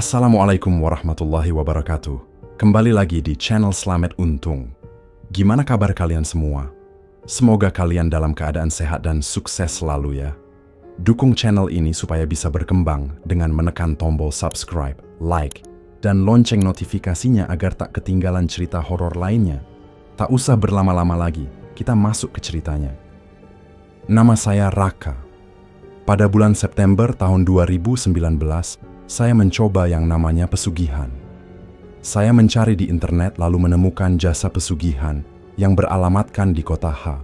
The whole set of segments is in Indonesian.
Assalamualaikum warahmatullahi wabarakatuh. Kembali lagi di channel Slamet Untung. Gimana kabar kalian semua? Semoga kalian dalam keadaan sehat dan sukses selalu ya. Dukung channel ini supaya bisa berkembang dengan menekan tombol subscribe, like, dan lonceng notifikasinya agar tak ketinggalan cerita horor lainnya. Tak usah berlama-lama lagi, kita masuk ke ceritanya. Nama saya Raka. Pada bulan September tahun 2019, saya mencoba yang namanya pesugihan. Saya mencari di internet lalu menemukan jasa pesugihan yang beralamatkan di kota H.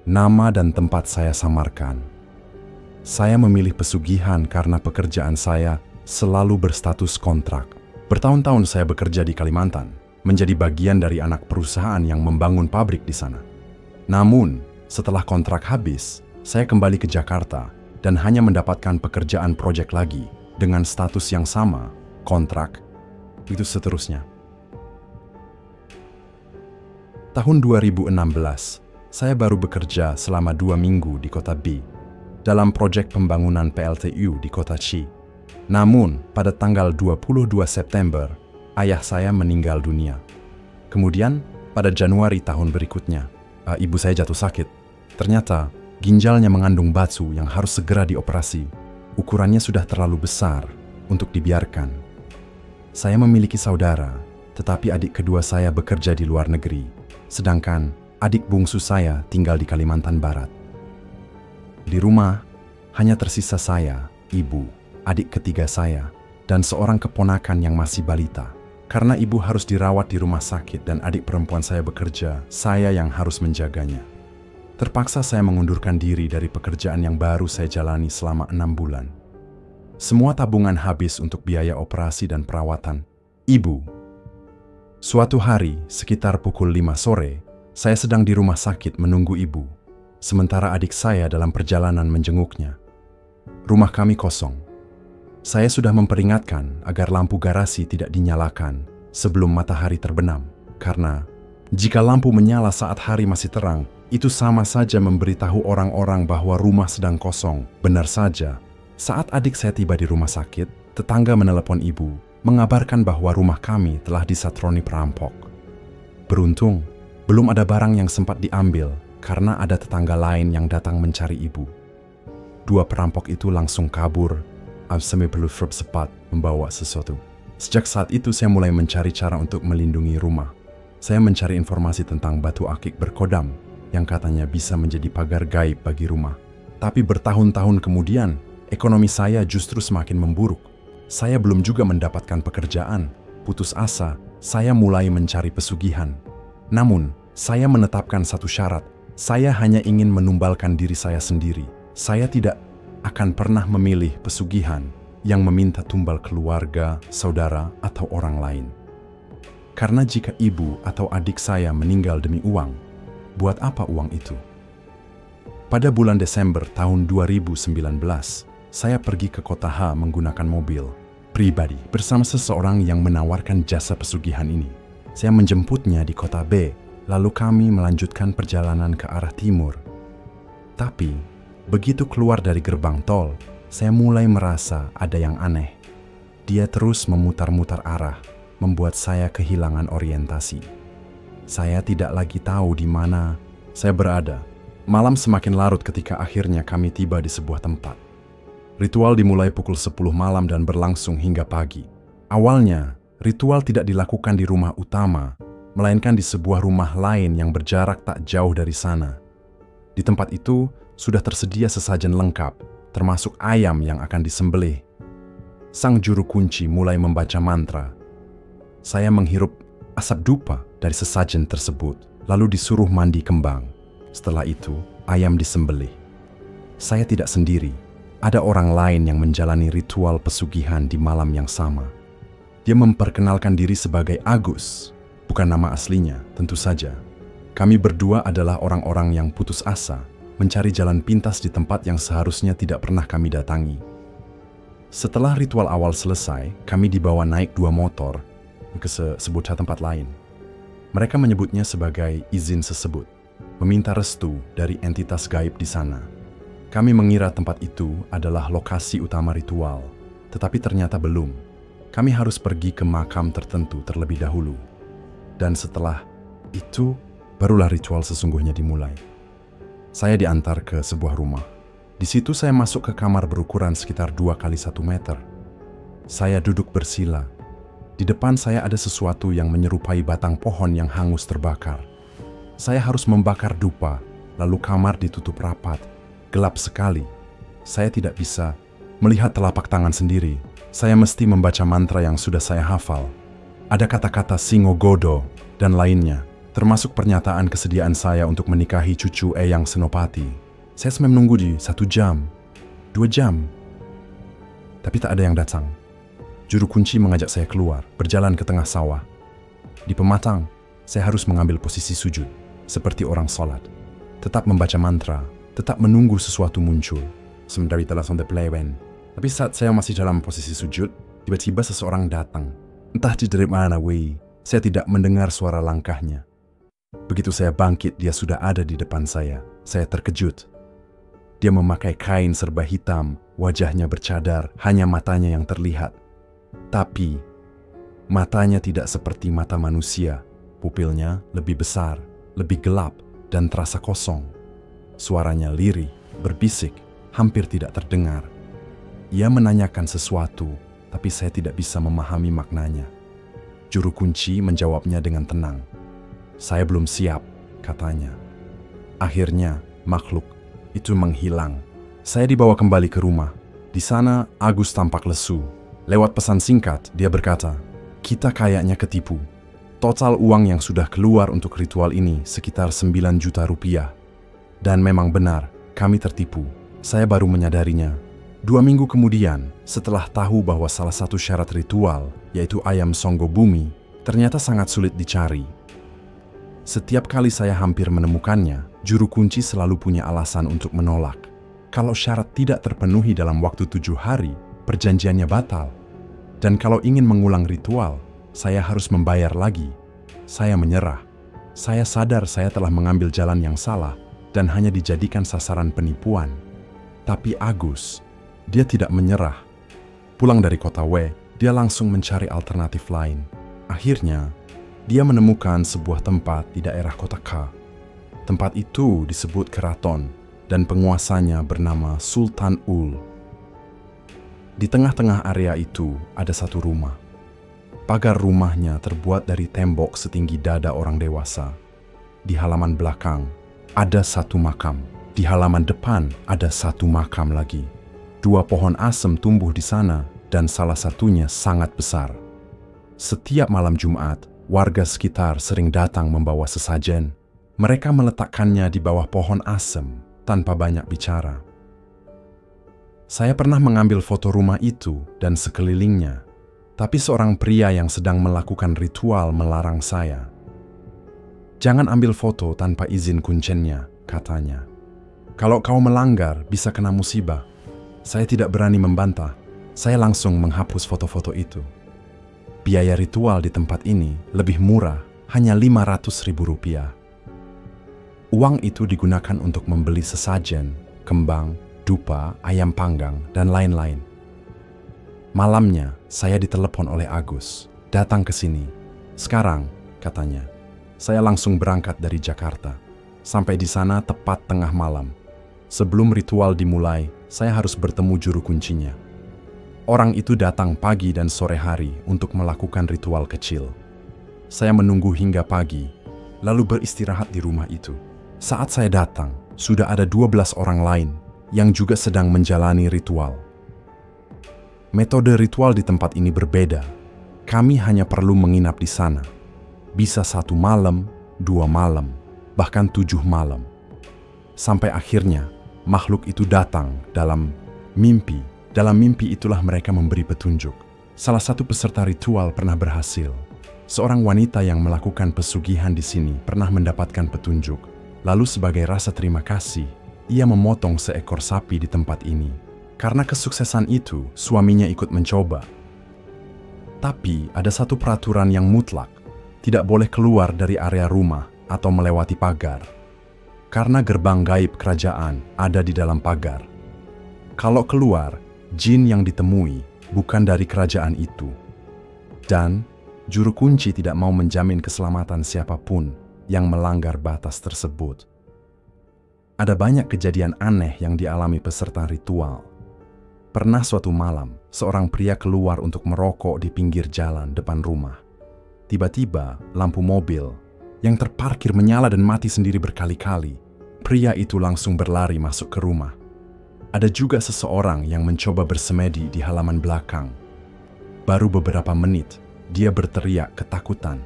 Nama dan tempat saya samarkan. Saya memilih pesugihan karena pekerjaan saya selalu berstatus kontrak. Bertahun-tahun saya bekerja di Kalimantan, menjadi bagian dari anak perusahaan yang membangun pabrik di sana. Namun, setelah kontrak habis, saya kembali ke Jakarta dan hanya mendapatkan pekerjaan proyek lagi dengan status yang sama, kontrak, itu seterusnya. Tahun 2016, saya baru bekerja selama 2 minggu di kota B, dalam proyek pembangunan PLTU di kota C. Namun, pada tanggal 22 September, ayah saya meninggal dunia. Kemudian, pada Januari tahun berikutnya, ibu saya jatuh sakit. Ternyata, ginjalnya mengandung batu yang harus segera dioperasi. Ukurannya sudah terlalu besar untuk dibiarkan. Saya memiliki saudara, tetapi adik kedua saya bekerja di luar negeri, sedangkan adik bungsu saya tinggal di Kalimantan Barat. Di rumah, hanya tersisa saya, ibu, adik ketiga saya, dan seorang keponakan yang masih balita. Karena ibu harus dirawat di rumah sakit dan adik perempuan saya bekerja, saya yang harus menjaganya. Terpaksa saya mengundurkan diri dari pekerjaan yang baru saya jalani selama 6 bulan. Semua tabungan habis untuk biaya operasi dan perawatan ibu. Suatu hari, sekitar pukul 5 sore, saya sedang di rumah sakit menunggu ibu, sementara adik saya dalam perjalanan menjenguknya. Rumah kami kosong. Saya sudah memperingatkan agar lampu garasi tidak dinyalakan sebelum matahari terbenam, karena jika lampu menyala saat hari masih terang, itu sama saja memberitahu orang-orang bahwa rumah sedang kosong. Benar saja, saat adik saya tiba di rumah sakit, tetangga menelepon ibu, mengabarkan bahwa rumah kami telah disatroni perampok. Beruntung, belum ada barang yang sempat diambil karena ada tetangga lain yang datang mencari ibu. 2 perampok itu langsung kabur, cepat membawa sesuatu. Sejak saat itu saya mulai mencari cara untuk melindungi rumah. Saya mencari informasi tentang batu akik berkodam, yang katanya bisa menjadi pagar gaib bagi rumah. Tapi bertahun-tahun kemudian, ekonomi saya justru semakin memburuk. Saya belum juga mendapatkan pekerjaan. Putus asa, saya mulai mencari pesugihan. Namun, saya menetapkan satu syarat. Saya hanya ingin menumbalkan diri saya sendiri. Saya tidak akan pernah memilih pesugihan yang meminta tumbal keluarga, saudara, atau orang lain. Karena jika ibu atau adik saya meninggal demi uang, buat apa uang itu? Pada bulan Desember tahun 2019, saya pergi ke kota H menggunakan mobil pribadi bersama seseorang yang menawarkan jasa pesugihan ini. Saya menjemputnya di kota B, lalu kami melanjutkan perjalanan ke arah timur. Tapi, begitu keluar dari gerbang tol, saya mulai merasa ada yang aneh. Dia terus memutar-mutar arah, membuat saya kehilangan orientasi. Saya tidak lagi tahu di mana saya berada. Malam semakin larut ketika akhirnya kami tiba di sebuah tempat. Ritual dimulai pukul 10 malam dan berlangsung hingga pagi. Awalnya, ritual tidak dilakukan di rumah utama, melainkan di sebuah rumah lain yang berjarak tak jauh dari sana. Di tempat itu, sudah tersedia sesajen lengkap, termasuk ayam yang akan disembelih. Sang juru kunci mulai membaca mantra. Saya menghirup asap dupa dari sesajen tersebut, lalu disuruh mandi kembang. Setelah itu, ayam disembelih. Saya tidak sendiri. Ada orang lain yang menjalani ritual pesugihan di malam yang sama. Dia memperkenalkan diri sebagai Agus, bukan nama aslinya, tentu saja. Kami berdua adalah orang-orang yang putus asa, mencari jalan pintas di tempat yang seharusnya tidak pernah kami datangi. Setelah ritual awal selesai, kami dibawa naik 2 motor ke sebuah tempat lain. Mereka menyebutnya sebagai izin sesebut, meminta restu dari entitas gaib di sana. Kami mengira tempat itu adalah lokasi utama ritual, tetapi ternyata belum. Kami harus pergi ke makam tertentu terlebih dahulu. Dan setelah itu, barulah ritual sesungguhnya dimulai. Saya diantar ke sebuah rumah. Di situ saya masuk ke kamar berukuran sekitar 2 kali 1 meter. Saya duduk bersila. Di depan saya ada sesuatu yang menyerupai batang pohon yang hangus terbakar. Saya harus membakar dupa, lalu kamar ditutup rapat. Gelap sekali. Saya tidak bisa melihat telapak tangan sendiri. Saya mesti membaca mantra yang sudah saya hafal. Ada kata-kata Singogodo dan lainnya, termasuk pernyataan kesediaan saya untuk menikahi cucu Eyang Senopati. Saya sampai menunggu di 1 jam, 2 jam. Tapi tak ada yang datang. Juru kunci mengajak saya keluar, berjalan ke tengah sawah. Di pematang, saya harus mengambil posisi sujud, seperti orang sholat. Tetap membaca mantra, tetap menunggu sesuatu muncul. Sementara telah sampai pelewen. Tapi saat saya masih dalam posisi sujud, tiba-tiba seseorang datang. Entah dari mana, saya tidak mendengar suara langkahnya. Begitu saya bangkit, dia sudah ada di depan saya. Saya terkejut. Dia memakai kain serba hitam, wajahnya bercadar, hanya matanya yang terlihat. Tapi, matanya tidak seperti mata manusia. Pupilnya lebih besar, lebih gelap, dan terasa kosong. Suaranya lirih, berbisik, hampir tidak terdengar. Ia menanyakan sesuatu, tapi saya tidak bisa memahami maknanya. Juru kunci menjawabnya dengan tenang. Saya belum siap, katanya. Akhirnya, makhluk itu menghilang. Saya dibawa kembali ke rumah. Di sana, Agus tampak lesu. Lewat pesan singkat, dia berkata, "Kita kayaknya ketipu. Total uang yang sudah keluar untuk ritual ini sekitar 9 juta rupiah. Dan memang benar, kami tertipu. Saya baru menyadarinya 2 minggu kemudian, setelah tahu bahwa salah satu syarat ritual, yaitu ayam songgo bumi, ternyata sangat sulit dicari. Setiap kali saya hampir menemukannya, juru kunci selalu punya alasan untuk menolak. Kalau syarat tidak terpenuhi dalam waktu 7 hari, perjanjiannya batal. Dan kalau ingin mengulang ritual, saya harus membayar lagi. Saya menyerah. Saya sadar saya telah mengambil jalan yang salah dan hanya dijadikan sasaran penipuan. Tapi Agus, dia tidak menyerah. Pulang dari kota W, dia langsung mencari alternatif lain. Akhirnya, dia menemukan sebuah tempat di daerah kota K. Tempat itu disebut keraton dan penguasanya bernama Sultan Ul. Di tengah-tengah area itu ada satu rumah. Pagar rumahnya terbuat dari tembok setinggi dada orang dewasa. Di halaman belakang ada satu makam. Di halaman depan ada satu makam lagi. 2 pohon asem tumbuh di sana dan salah satunya sangat besar. Setiap malam Jumat, warga sekitar sering datang membawa sesajen. Mereka meletakkannya di bawah pohon asem tanpa banyak bicara. Saya pernah mengambil foto rumah itu dan sekelilingnya, tapi seorang pria yang sedang melakukan ritual melarang saya. "Jangan ambil foto tanpa izin kuncennya," katanya. "Kalau kau melanggar, bisa kena musibah." Saya tidak berani membantah. Saya langsung menghapus foto-foto itu. Biaya ritual di tempat ini lebih murah, hanya 500.000 rupiah. Uang itu digunakan untuk membeli sesajen, kembang, dupa, ayam panggang, dan lain-lain. Malamnya, saya ditelepon oleh Agus. "Datang ke sini." "Sekarang," katanya. Saya langsung berangkat dari Jakarta. Sampai di sana tepat tengah malam. Sebelum ritual dimulai, saya harus bertemu juru kuncinya. Orang itu datang pagi dan sore hari untuk melakukan ritual kecil. Saya menunggu hingga pagi, lalu beristirahat di rumah itu. Saat saya datang, sudah ada 12 orang lain yang juga sedang menjalani ritual. Metode ritual di tempat ini berbeda. Kami hanya perlu menginap di sana. Bisa 1 malam, 2 malam, bahkan 7 malam. Sampai akhirnya, makhluk itu datang dalam mimpi. Dalam mimpi itulah mereka memberi petunjuk. Salah satu peserta ritual pernah berhasil. Seorang wanita yang melakukan pesugihan di sini pernah mendapatkan petunjuk. Lalu sebagai rasa terima kasih, ia memotong seekor sapi di tempat ini. Karena kesuksesan itu, suaminya ikut mencoba. Tapi ada satu peraturan yang mutlak. Tidak boleh keluar dari area rumah atau melewati pagar. Karena gerbang gaib kerajaan ada di dalam pagar. Kalau keluar, jin yang ditemui bukan dari kerajaan itu, Dan juru kunci tidak mau menjamin keselamatan siapapun yang melanggar batas tersebut. Ada banyak kejadian aneh yang dialami peserta ritual. Pernah suatu malam, seorang pria keluar untuk merokok di pinggir jalan depan rumah. Tiba-tiba, lampu mobil yang terparkir menyala dan mati sendiri berkali-kali. Pria itu langsung berlari masuk ke rumah. Ada juga seseorang yang mencoba bersemedi di halaman belakang. Baru beberapa menit, dia berteriak ketakutan.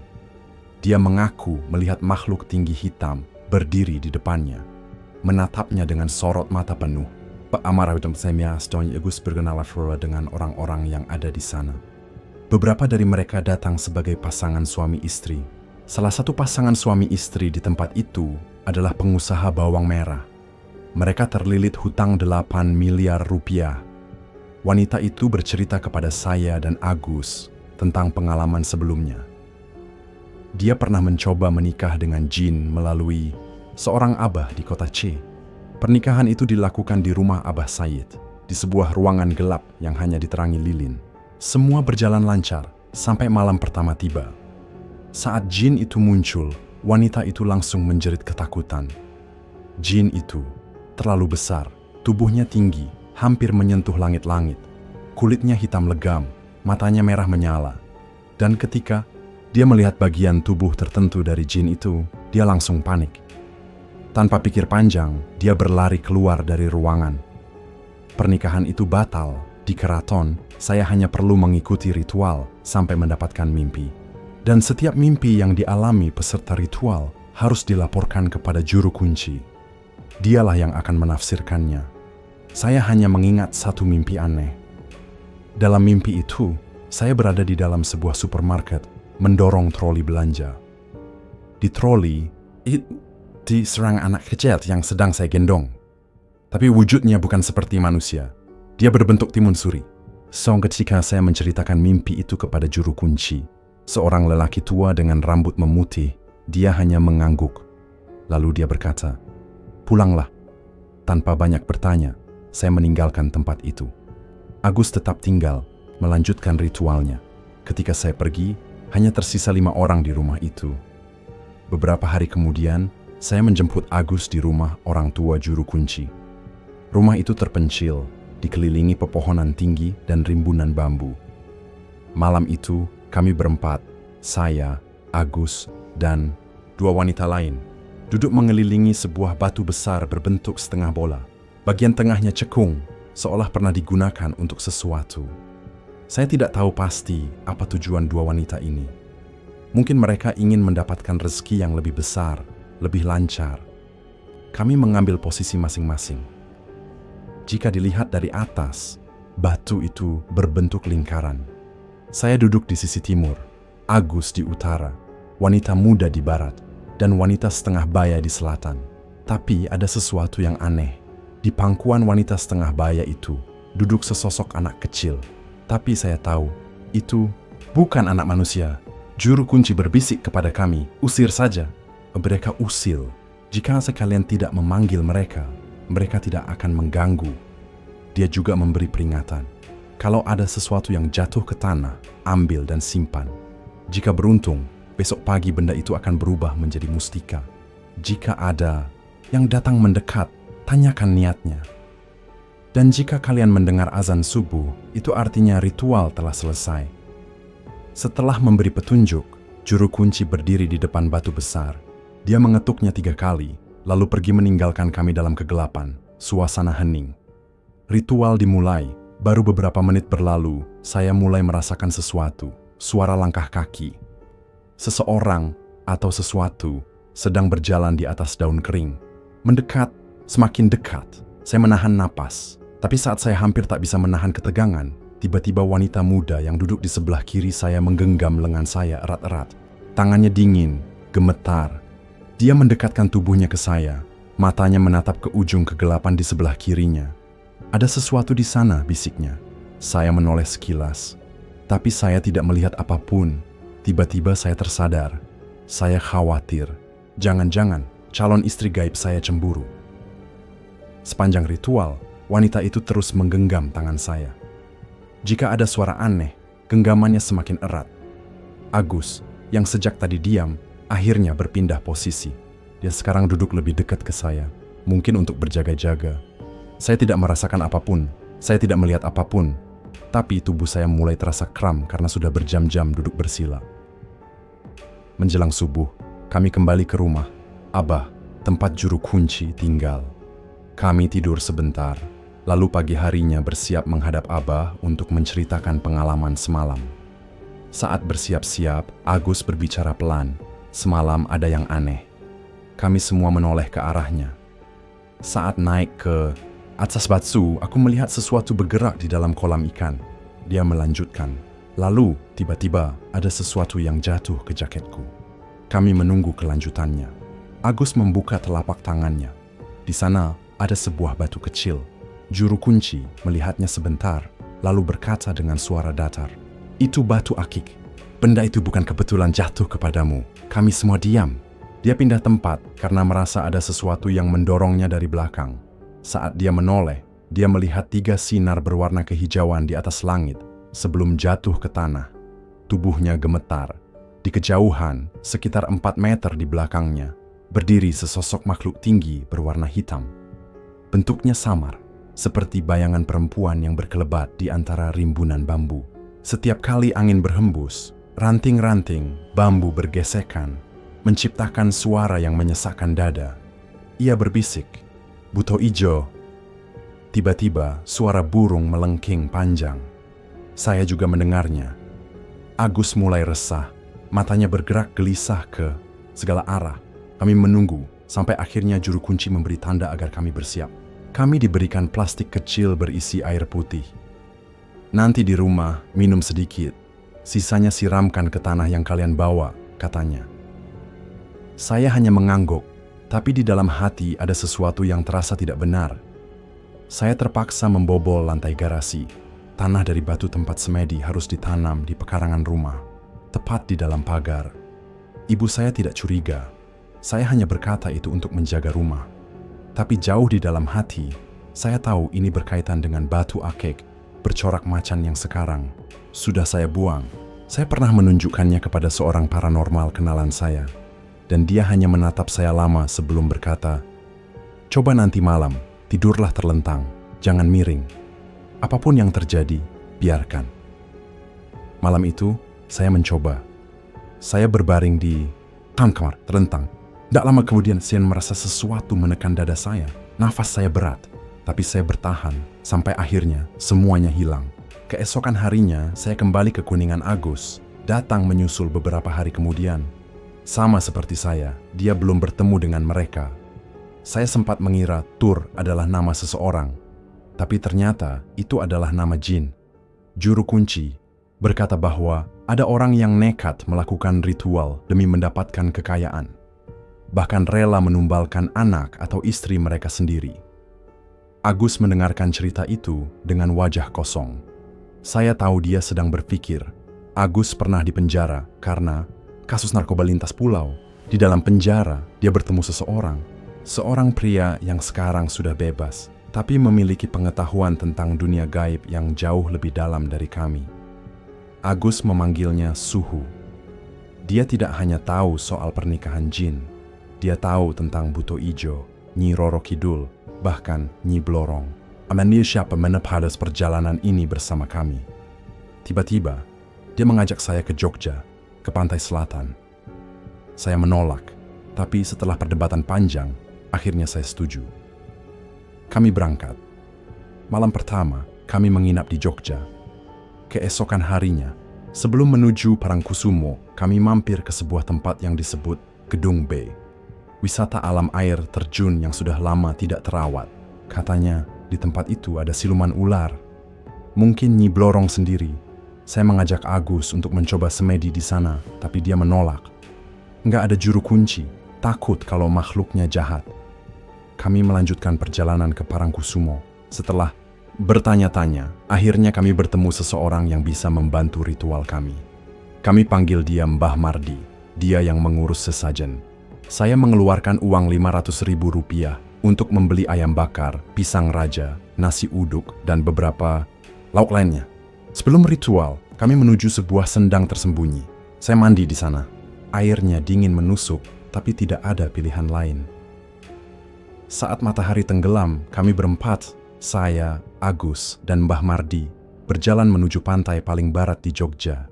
Dia mengaku melihat makhluk tinggi hitam berdiri di depannya, menatapnya dengan sorot mata penuh. Pak Amar Agus berkenalan dengan orang-orang yang ada di sana. Beberapa dari mereka datang sebagai pasangan suami istri. Salah satu pasangan suami istri di tempat itu adalah pengusaha bawang merah. Mereka terlilit hutang 8 miliar rupiah. Wanita itu bercerita kepada saya dan Agus tentang pengalaman sebelumnya. Dia pernah mencoba menikah dengan jin melalui seorang abah di kota C. Pernikahan itu dilakukan di rumah Abah Said, di sebuah ruangan gelap yang hanya diterangi lilin. Semua berjalan lancar sampai malam pertama tiba. Saat jin itu muncul, wanita itu langsung menjerit ketakutan. Jin itu terlalu besar, tubuhnya tinggi, hampir menyentuh langit-langit. Kulitnya hitam legam, matanya merah menyala. Dan ketika dia melihat bagian tubuh tertentu dari jin itu, dia langsung panik. Tanpa pikir panjang, dia berlari keluar dari ruangan. Pernikahan itu batal. Di keraton, saya hanya perlu mengikuti ritual sampai mendapatkan mimpi. Dan setiap mimpi yang dialami peserta ritual harus dilaporkan kepada juru kunci. Dialah yang akan menafsirkannya. Saya hanya mengingat satu mimpi aneh. Dalam mimpi itu, saya berada di dalam sebuah supermarket, mendorong troli belanja. Di troli, diserang anak kecil yang sedang saya gendong. Tapi wujudnya bukan seperti manusia. Dia berbentuk timun suri. Ketika saya menceritakan mimpi itu kepada juru kunci, seorang lelaki tua dengan rambut memutih, dia hanya mengangguk. Lalu dia berkata, "Pulanglah." Tanpa banyak bertanya, saya meninggalkan tempat itu. Agus tetap tinggal, melanjutkan ritualnya. Ketika saya pergi, hanya tersisa 5 orang di rumah itu. Beberapa hari kemudian, saya menjemput Agus di rumah orang tua juru kunci. Rumah itu terpencil, dikelilingi pepohonan tinggi dan rimbunan bambu. Malam itu, kami berempat, saya, Agus, dan 2 wanita lain, duduk mengelilingi sebuah batu besar berbentuk setengah bola. Bagian tengahnya cekung, seolah pernah digunakan untuk sesuatu. Saya tidak tahu pasti apa tujuan 2 wanita ini. Mungkin mereka ingin mendapatkan rezeki yang lebih besar, lebih lancar. Kami mengambil posisi masing-masing. Jika dilihat dari atas, batu itu berbentuk lingkaran. Saya duduk di sisi timur, Agus di utara, wanita muda di barat, dan wanita setengah baya di selatan. Tapi ada sesuatu yang aneh. Di pangkuan wanita setengah baya itu, duduk sesosok anak kecil. Tapi saya tahu, itu bukan anak manusia. Juru kunci berbisik kepada kami, "Usir saja." Mereka usil. Jika sekalian tidak memanggil mereka, mereka tidak akan mengganggu. Dia juga memberi peringatan. Kalau ada sesuatu yang jatuh ke tanah, ambil dan simpan. Jika beruntung, besok pagi benda itu akan berubah menjadi mustika. Jika ada yang datang mendekat, tanyakan niatnya. Dan jika kalian mendengar azan subuh, itu artinya ritual telah selesai. Setelah memberi petunjuk, juru kunci berdiri di depan batu besar. Dia mengetuknya 3 kali, lalu pergi meninggalkan kami dalam kegelapan, suasana hening. Ritual dimulai, baru beberapa menit berlalu, saya mulai merasakan sesuatu, suara langkah kaki. Seseorang atau sesuatu sedang berjalan di atas daun kering. Mendekat, semakin dekat, saya menahan napas. Tapi saat saya hampir tak bisa menahan ketegangan, tiba-tiba wanita muda yang duduk di sebelah kiri saya menggenggam lengan saya erat-erat. Tangannya dingin, gemetar. Dia mendekatkan tubuhnya ke saya, matanya menatap ke ujung kegelapan di sebelah kirinya. "Ada sesuatu di sana," bisiknya. Saya menoleh sekilas, tapi saya tidak melihat apapun. Tiba-tiba saya tersadar. Saya khawatir. Jangan-jangan calon istri gaib saya cemburu. Sepanjang ritual, wanita itu terus menggenggam tangan saya. Jika ada suara aneh, genggamannya semakin erat. Agus, yang sejak tadi diam, akhirnya berpindah posisi. Dia sekarang duduk lebih dekat ke saya, mungkin untuk berjaga-jaga. Saya tidak merasakan apapun, saya tidak melihat apapun, tapi tubuh saya mulai terasa kram karena sudah berjam-jam duduk bersila. Menjelang subuh, kami kembali ke rumah. Abah, tempat juru kunci, tinggal. Kami tidur sebentar, lalu pagi harinya bersiap menghadap Abah untuk menceritakan pengalaman semalam. Saat bersiap-siap, Agus berbicara pelan. Semalam ada yang aneh. Kami semua menoleh ke arahnya. Saat naik ke atas batu, aku melihat sesuatu bergerak di dalam kolam ikan. Dia melanjutkan. Lalu, tiba-tiba ada sesuatu yang jatuh ke jaketku. Kami menunggu kelanjutannya. Agus membuka telapak tangannya. Di sana ada sebuah batu kecil. Juru kunci melihatnya sebentar, lalu berkata dengan suara datar, "Itu batu akik. Benda itu bukan kebetulan jatuh kepadamu." Kami semua diam. Dia pindah tempat karena merasa ada sesuatu yang mendorongnya dari belakang. Saat dia menoleh, dia melihat 3 sinar berwarna kehijauan di atas langit sebelum jatuh ke tanah. Tubuhnya gemetar. Di kejauhan, sekitar 4 meter di belakangnya, berdiri sesosok makhluk tinggi berwarna hitam. Bentuknya samar, seperti bayangan perempuan yang berkelebat di antara rimbunan bambu. Setiap kali angin berhembus, ranting-ranting bambu bergesekan, menciptakan suara yang menyesakkan dada. Ia berbisik, "Buto ijo." Tiba-tiba suara burung melengking panjang. Saya juga mendengarnya. Agus mulai resah, matanya bergerak gelisah ke segala arah. Kami menunggu sampai akhirnya juru kunci memberi tanda agar kami bersiap. Kami diberikan plastik kecil berisi air putih. "Nanti di rumah minum sedikit, sisanya siramkan ke tanah yang kalian bawa," katanya. Saya hanya mengangguk, tapi di dalam hati ada sesuatu yang terasa tidak benar. Saya terpaksa membobol lantai garasi. Tanah dari batu tempat semedi harus ditanam di pekarangan rumah, tepat di dalam pagar. Ibu saya tidak curiga. Saya hanya berkata itu untuk menjaga rumah. Tapi jauh di dalam hati, saya tahu ini berkaitan dengan batu akik bercorak macan yang sekarang sudah saya buang. Saya pernah menunjukkannya kepada seorang paranormal kenalan saya, dan dia hanya menatap saya lama sebelum berkata, "Coba nanti malam, tidurlah terlentang, jangan miring. Apapun yang terjadi, biarkan." Malam itu, saya mencoba. Saya berbaring di kamar, terlentang. Tidak lama kemudian, saya merasa sesuatu menekan dada saya. Nafas saya berat, tapi saya bertahan sampai akhirnya semuanya hilang. Keesokan harinya, saya kembali ke Kuningan. Agus datang menyusul beberapa hari kemudian. Sama seperti saya, dia belum bertemu dengan mereka. Saya sempat mengira Tur adalah nama seseorang, tapi ternyata itu adalah nama jin. Juru kunci berkata bahwa ada orang yang nekat melakukan ritual demi mendapatkan kekayaan, bahkan rela menumbalkan anak atau istri mereka sendiri. Agus mendengarkan cerita itu dengan wajah kosong. Saya tahu dia sedang berpikir, Agus pernah dipenjara karena kasus narkoba lintas pulau. Di dalam penjara, dia bertemu seorang pria yang sekarang sudah bebas, tapi memiliki pengetahuan tentang dunia gaib yang jauh lebih dalam dari kami. Agus memanggilnya Suhu. Dia tidak hanya tahu soal pernikahan jin, dia tahu tentang Buto Ijo, Nyi Roro Kidul, bahkan Nyi Blorong. Amania siapa menepadas perjalanan ini bersama kami. Tiba-tiba, dia mengajak saya ke Jogja, ke pantai selatan. Saya menolak, tapi setelah perdebatan panjang, akhirnya saya setuju. Kami berangkat. Malam pertama, kami menginap di Jogja. Keesokan harinya, sebelum menuju Parangkusumo, kami mampir ke sebuah tempat yang disebut Gedung B. Wisata alam air terjun yang sudah lama tidak terawat. Katanya, di tempat itu ada siluman ular. Mungkin Nyi Blorong sendiri. Saya mengajak Agus untuk mencoba semedi di sana, tapi dia menolak. Nggak ada juru kunci, takut kalau makhluknya jahat. Kami melanjutkan perjalanan ke Parangkusumo. Setelah bertanya-tanya, akhirnya kami bertemu seseorang yang bisa membantu ritual kami. Kami panggil dia Mbah Mardi, dia yang mengurus sesajen. Saya mengeluarkan uang Rp500.000 untuk membeli ayam bakar, pisang raja, nasi uduk, dan beberapa lauk lainnya. Sebelum ritual, kami menuju sebuah sendang tersembunyi. Saya mandi di sana. Airnya dingin menusuk, tapi tidak ada pilihan lain. Saat matahari tenggelam, kami berempat, saya, Agus, dan Mbah Mardi, berjalan menuju pantai paling barat di Jogja.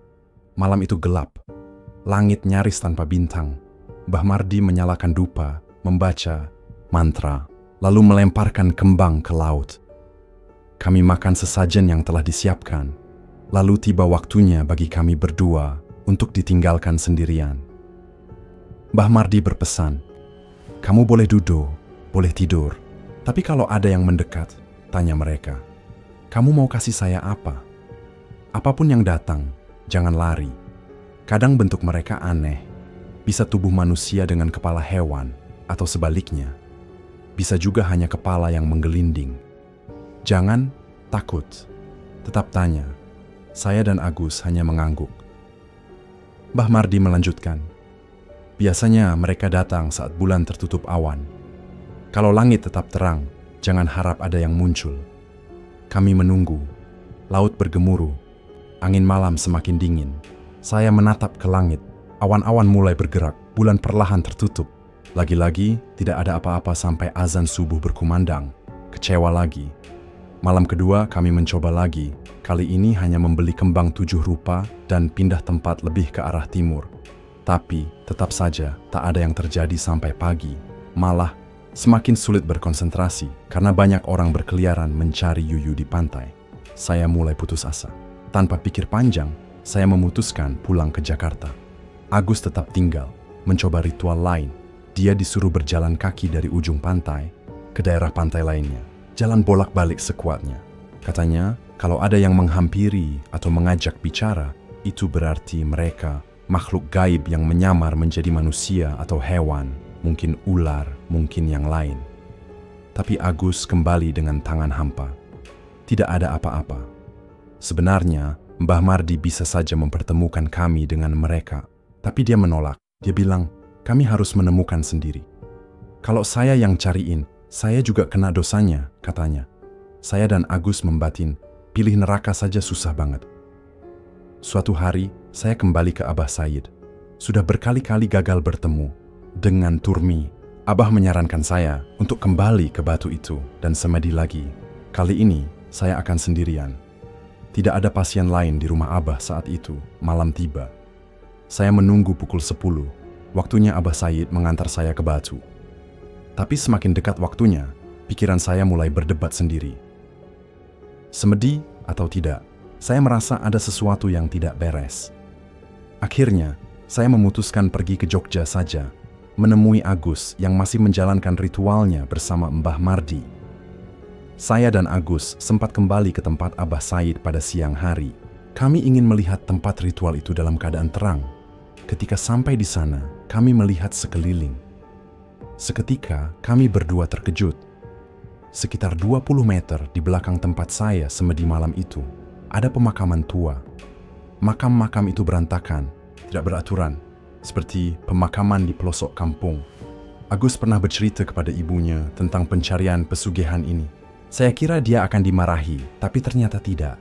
Malam itu gelap. Langit nyaris tanpa bintang. Mbah Mardi menyalakan dupa, membaca mantra, lalu melemparkan kembang ke laut. Kami makan sesajen yang telah disiapkan. Lalu tiba waktunya bagi kami berdua untuk ditinggalkan sendirian. Mbah Mardi berpesan, "Kamu boleh duduk, boleh tidur, tapi kalau ada yang mendekat," tanya mereka, "kamu mau kasih saya apa? Apapun yang datang, jangan lari." Kadang bentuk mereka aneh, bisa tubuh manusia dengan kepala hewan, atau sebaliknya. Bisa juga hanya kepala yang menggelinding. Jangan takut, tetap tanya. Saya dan Agus hanya mengangguk. Mbah Mardi melanjutkan, "Biasanya mereka datang saat bulan tertutup awan. Kalau langit tetap terang, jangan harap ada yang muncul." Kami menunggu. Laut bergemuruh. Angin malam semakin dingin. Saya menatap ke langit. Awan-awan mulai bergerak. Bulan perlahan tertutup. Lagi-lagi tidak ada apa-apa sampai azan subuh berkumandang. Kecewa lagi. Malam kedua kami mencoba lagi. Kali ini hanya membeli kembang 7 rupa dan pindah tempat lebih ke arah timur. Tapi tetap saja tak ada yang terjadi sampai pagi. Malah semakin sulit berkonsentrasi karena banyak orang berkeliaran mencari yuyu di pantai. Saya mulai putus asa. Tanpa pikir panjang, saya memutuskan pulang ke Jakarta. Agus tetap tinggal, mencoba ritual lain. Dia disuruh berjalan kaki dari ujung pantai ke daerah pantai lainnya. Jalan bolak-balik sekuatnya. Katanya, kalau ada yang menghampiri atau mengajak bicara, itu berarti mereka makhluk gaib yang menyamar menjadi manusia atau hewan, mungkin ular, mungkin yang lain. Tapi Agus kembali dengan tangan hampa. Tidak ada apa-apa. Sebenarnya, Mbah Mardi bisa saja mempertemukan kami dengan mereka. Tapi dia menolak. Dia bilang, "Kami harus menemukan sendiri. Kalau saya yang cariin, saya juga kena dosanya," katanya. Saya dan Agus membatin, pilih neraka saja susah banget. Suatu hari, saya kembali ke Abah Said. Sudah berkali-kali gagal bertemu. Dengan Turmi, Abah menyarankan saya untuk kembali ke batu itu dan semedi lagi. Kali ini, saya akan sendirian. Tidak ada pasien lain di rumah Abah saat itu. Malam tiba. Saya menunggu pukul 10. Waktunya Abah Said mengantar saya ke batu. Tapi semakin dekat waktunya, pikiran saya mulai berdebat sendiri. Semedi atau tidak, saya merasa ada sesuatu yang tidak beres. Akhirnya, saya memutuskan pergi ke Jogja saja, menemui Agus yang masih menjalankan ritualnya bersama Mbah Mardi. Saya dan Agus sempat kembali ke tempat Abah Said pada siang hari. Kami ingin melihat tempat ritual itu dalam keadaan terang. Ketika sampai di sana, kami melihat sekeliling. Seketika, kami berdua terkejut. Sekitar 20 meter di belakang tempat saya semedi malam itu, ada pemakaman tua. Makam-makam itu berantakan, tidak beraturan, seperti pemakaman di pelosok kampung. Agus pernah bercerita kepada ibunya tentang pencarian pesugihan ini. Saya kira dia akan dimarahi, tapi ternyata tidak.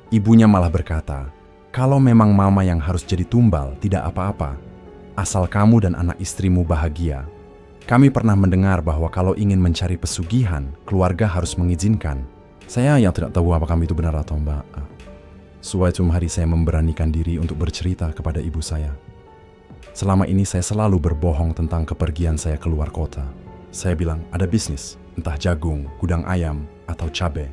Ibunya malah berkata, "Kalau memang mama yang harus jadi tumbal, tidak apa-apa. Asal kamu dan anak istrimu bahagia." Kami pernah mendengar bahwa kalau ingin mencari pesugihan, keluarga harus mengizinkan. Saya yang tidak tahu apakah itu benar atau enggak. Suatu hari saya memberanikan diri untuk bercerita kepada ibu saya. Selama ini saya selalu berbohong tentang kepergian saya keluar kota. Saya bilang ada bisnis, entah jagung, gudang ayam, atau cabai.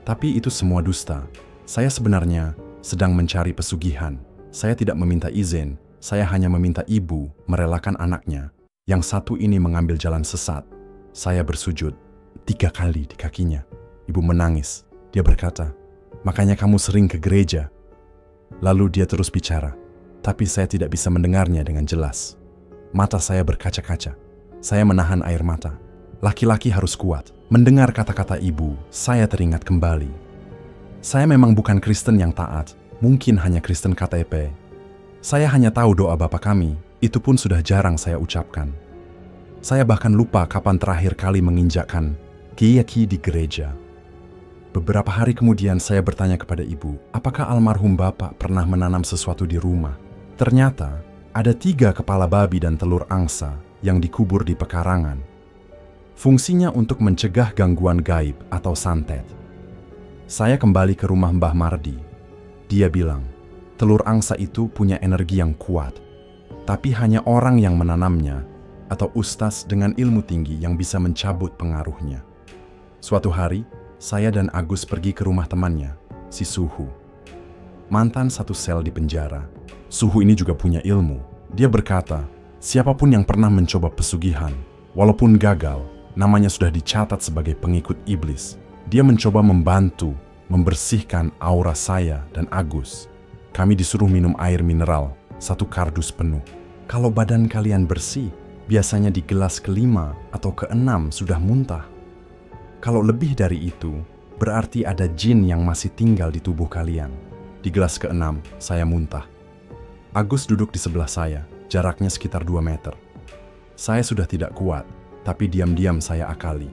Tapi itu semua dusta. Saya sebenarnya sedang mencari pesugihan. Saya tidak meminta izin, saya hanya meminta ibu merelakan anaknya. Yang satu ini mengambil jalan sesat. Saya bersujud 3 kali di kakinya. Ibu menangis. Dia berkata, "Makanya kamu sering ke gereja." Lalu dia terus bicara, tapi saya tidak bisa mendengarnya dengan jelas. Mata saya berkaca-kaca. Saya menahan air mata. Laki-laki harus kuat. Mendengar kata-kata ibu, saya teringat kembali. Saya memang bukan Kristen yang taat, mungkin hanya Kristen KTP. Saya hanya tahu doa Bapa Kami, itu pun sudah jarang saya ucapkan. Saya bahkan lupa kapan terakhir kali menginjakkan kaki di gereja. Beberapa hari kemudian saya bertanya kepada ibu, apakah almarhum bapak pernah menanam sesuatu di rumah? Ternyata ada 3 kepala babi dan telur angsa yang dikubur di pekarangan. Fungsinya untuk mencegah gangguan gaib atau santet. Saya kembali ke rumah Mbah Mardi. Dia bilang, telur angsa itu punya energi yang kuat, tapi hanya orang yang menanamnya atau ustaz dengan ilmu tinggi yang bisa mencabut pengaruhnya. Suatu hari, saya dan Agus pergi ke rumah temannya, si Suhu. Mantan satu sel di penjara. Suhu ini juga punya ilmu. Dia berkata, siapapun yang pernah mencoba pesugihan, walaupun gagal, namanya sudah dicatat sebagai pengikut iblis. Dia mencoba membantu, membersihkan aura saya dan Agus. Kami disuruh minum air mineral, 1 kardus penuh. Kalau badan kalian bersih, biasanya di gelas ke-5 atau ke-6 sudah muntah. Kalau lebih dari itu, berarti ada jin yang masih tinggal di tubuh kalian. Di gelas ke-6, saya muntah. Agus duduk di sebelah saya, jaraknya sekitar 2 meter. Saya sudah tidak kuat, tapi diam-diam saya akali.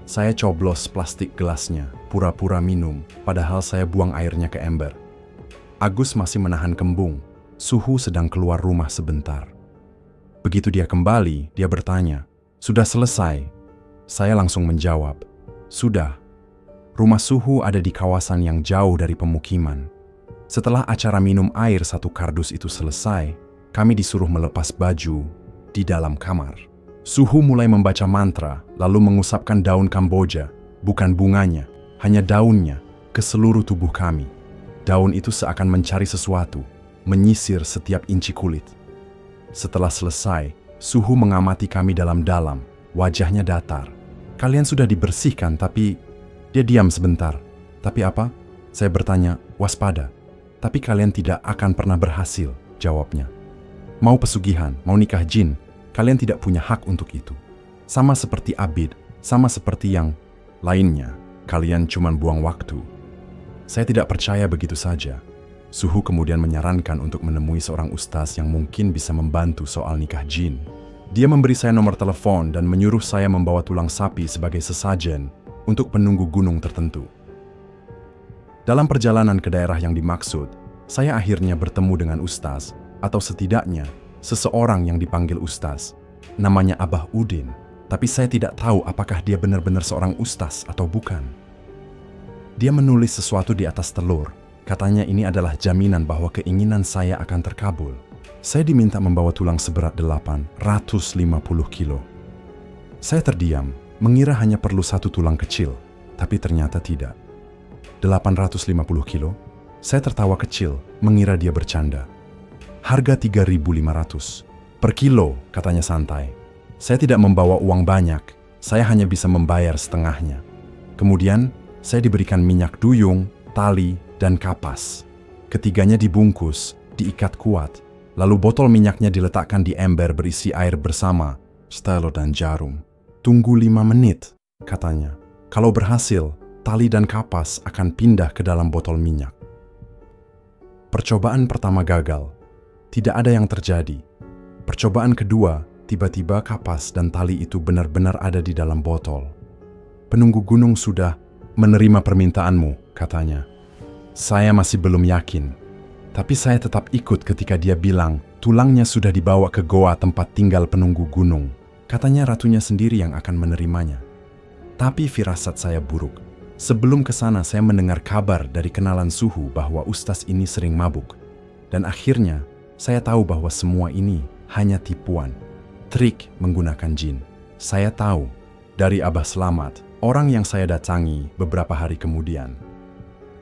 Saya coblos plastik gelasnya, pura-pura minum, padahal saya buang airnya ke ember. Agus masih menahan kembung. Suhu sedang keluar rumah sebentar. Begitu dia kembali, dia bertanya, "Sudah selesai?" Saya langsung menjawab, "Sudah." Rumah Suhu ada di kawasan yang jauh dari pemukiman. Setelah acara minum air 1 kardus itu selesai, kami disuruh melepas baju di dalam kamar. Suhu mulai membaca mantra, lalu mengusapkan daun Kamboja, bukan bunganya, hanya daunnya, ke seluruh tubuh kami. Daun itu seakan mencari sesuatu, menyisir setiap inci kulit. Setelah selesai, Suhu mengamati kami dalam-dalam, wajahnya datar. "Kalian sudah dibersihkan, tapi..." Dia diam sebentar. "Tapi apa?" Saya bertanya, "Waspada." "Tapi kalian tidak akan pernah berhasil," jawabnya. "Mau pesugihan, mau nikah jin, kalian tidak punya hak untuk itu. Sama seperti Abid, sama seperti yang lainnya, kalian cuma buang waktu." Saya tidak percaya begitu saja. Suhu kemudian menyarankan untuk menemui seorang ustaz yang mungkin bisa membantu soal nikah jin. Dia memberi saya nomor telepon dan menyuruh saya membawa tulang sapi sebagai sesajen untuk penunggu gunung tertentu. Dalam perjalanan ke daerah yang dimaksud, saya akhirnya bertemu dengan ustaz, atau setidaknya seseorang yang dipanggil ustaz. Namanya Abah Udin, tapi saya tidak tahu apakah dia benar-benar seorang ustaz atau bukan. Dia menulis sesuatu di atas telur. Katanya ini adalah jaminan bahwa keinginan saya akan terkabul. Saya diminta membawa tulang seberat 850 kilo. Saya terdiam, mengira hanya perlu 1 tulang kecil, tapi ternyata tidak. 850 kilo? Saya tertawa kecil, mengira dia bercanda. "Harga 3.500 per kilo," katanya santai. Saya tidak membawa uang banyak, saya hanya bisa membayar setengahnya. Kemudian, saya diberikan minyak duyung, tali, dan kapas. Ketiganya dibungkus, diikat kuat, lalu botol minyaknya diletakkan di ember berisi air bersama stelo dan jarum. "Tunggu 5 menit," katanya. "Kalau berhasil, tali dan kapas akan pindah ke dalam botol minyak." Percobaan pertama gagal. Tidak ada yang terjadi. Percobaan kedua, tiba-tiba kapas dan tali itu benar-benar ada di dalam botol. "Penunggu gunung sudah menerima permintaanmu," katanya. Saya masih belum yakin, tapi saya tetap ikut ketika dia bilang tulangnya sudah dibawa ke goa tempat tinggal penunggu gunung. Katanya ratunya sendiri yang akan menerimanya. Tapi firasat saya buruk. Sebelum ke sana saya mendengar kabar dari kenalan Suhu bahwa ustaz ini sering mabuk. Dan akhirnya saya tahu bahwa semua ini hanya tipuan, trik menggunakan jin. Saya tahu dari Abah Selamat, orang yang saya datangi beberapa hari kemudian.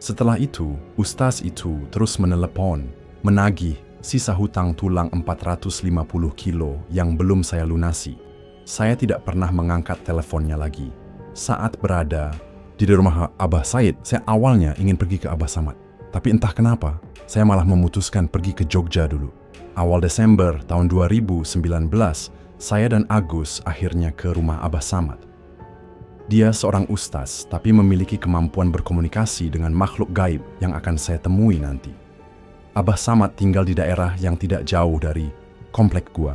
Setelah itu, ustaz itu terus menelepon, menagih sisa hutang tulang 450 kilo yang belum saya lunasi. Saya tidak pernah mengangkat teleponnya lagi. Saat berada di rumah Abah Said, saya awalnya ingin pergi ke Abah Samad. Tapi entah kenapa, saya malah memutuskan pergi ke Jogja dulu. Awal Desember tahun 2019, saya dan Agus akhirnya ke rumah Abah Samad. Dia seorang ustaz, tapi memiliki kemampuan berkomunikasi dengan makhluk gaib yang akan saya temui nanti. Abah Samad tinggal di daerah yang tidak jauh dari komplek gua.